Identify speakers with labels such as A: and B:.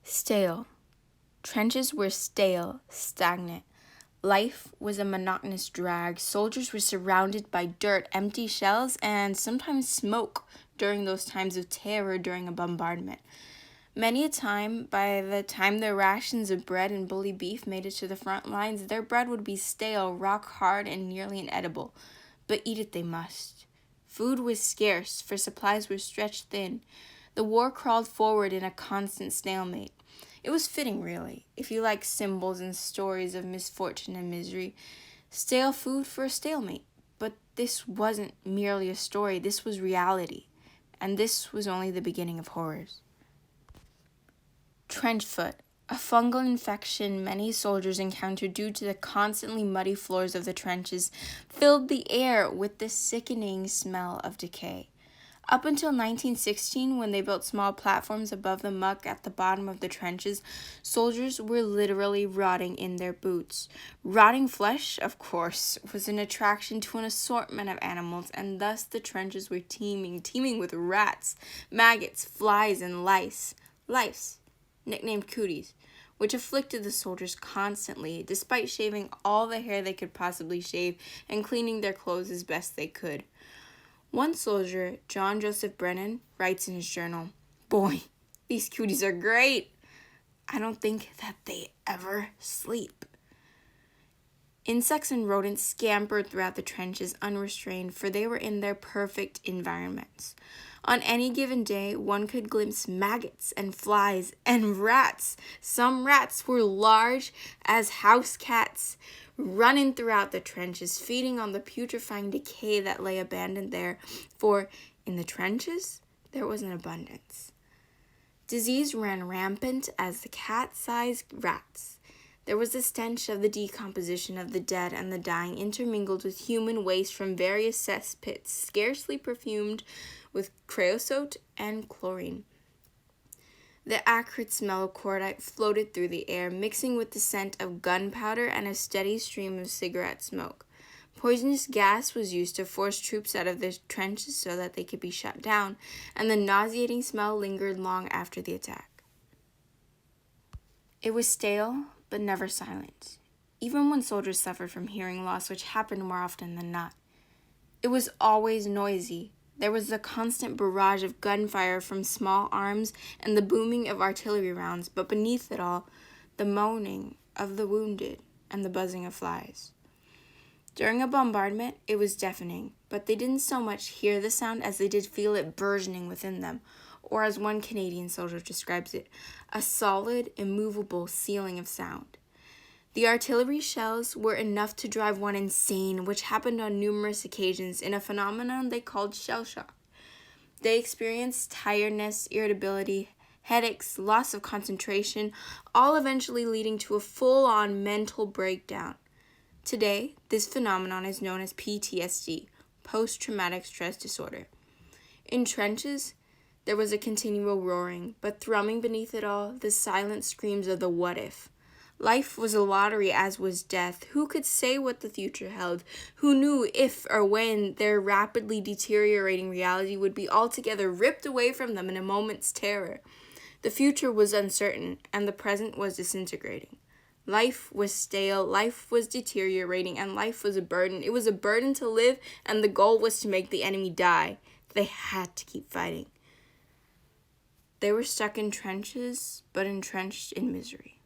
A: Stale. Trenches were stale, stagnant. Life was a monotonous drag. Soldiers were surrounded by dirt, empty shells, and sometimes smoke during those times of terror during a bombardment. Many a time, by the time their rations of bread and bully beef made it to the front lines, their bread would be stale, rock hard, and nearly inedible. But eat it they must. Food was scarce, for supplies were stretched thin. The war crawled forward in a constant stalemate. It was fitting, really, if you like symbols and stories of misfortune and misery. Stale food for a stalemate. But this wasn't merely a story, this was reality. And this was only the beginning of horrors. Trench foot, a fungal infection many soldiers encountered due to the constantly muddy floors of the trenches, filled the air with the sickening smell of decay. Up until 1916, when they built small platforms above the muck at the bottom of the trenches, soldiers were literally rotting in their boots. Rotting flesh, of course, was an attraction to an assortment of animals, and thus the trenches were teeming with rats, maggots, flies, and lice. Lice, nicknamed cooties, which afflicted the soldiers constantly, despite shaving all the hair they could possibly shave and cleaning their clothes as best they could. One soldier, John Joseph Brennan, writes in his journal, "Boy, these cooties are great. I don't think that they ever sleep." Insects and rodents scampered throughout the trenches unrestrained, for they were in their perfect environments. On any given day, one could glimpse maggots and flies and rats. Some rats were large as house cats, running throughout the trenches, feeding on the putrefying decay that lay abandoned there, for in the trenches there was an abundance. Disease ran rampant as the cat-sized rats. There was the stench of the decomposition of the dead and the dying, intermingled with human waste from various cesspits, scarcely perfumed with creosote and chlorine. The acrid smell of cordite floated through the air, mixing with the scent of gunpowder and a steady stream of cigarette smoke. Poisonous gas was used to force troops out of the trenches so that they could be shut down, and the nauseating smell lingered long after the attack. It was stale, but never silent, even when soldiers suffered from hearing loss, which happened more often than not. It was always noisy. There was the constant barrage of gunfire from small arms and the booming of artillery rounds, but beneath it all, the moaning of the wounded and the buzzing of flies. During a bombardment, it was deafening, but they didn't so much hear the sound as they did feel it burgeoning within them, or as one Canadian soldier describes it, a solid, immovable ceiling of sound. The artillery shells were enough to drive one insane, which happened on numerous occasions in a phenomenon they called shell shock. They experienced tiredness, irritability, headaches, loss of concentration, all eventually leading to a full-on mental breakdown. Today, this phenomenon is known as PTSD, post-traumatic stress disorder. In trenches, there was a continual roaring, but thrumming beneath it all, the silent screams of the what if. Life was a lottery, as was death. Who could say what the future held? Who knew if or when their rapidly deteriorating reality would be altogether ripped away from them in a moment's terror? The future was uncertain, and the present was disintegrating. Life was stale, life was deteriorating, and life was a burden. It was a burden to live, and the goal was to make the enemy die. They had to keep fighting. They were stuck in trenches, but entrenched in misery.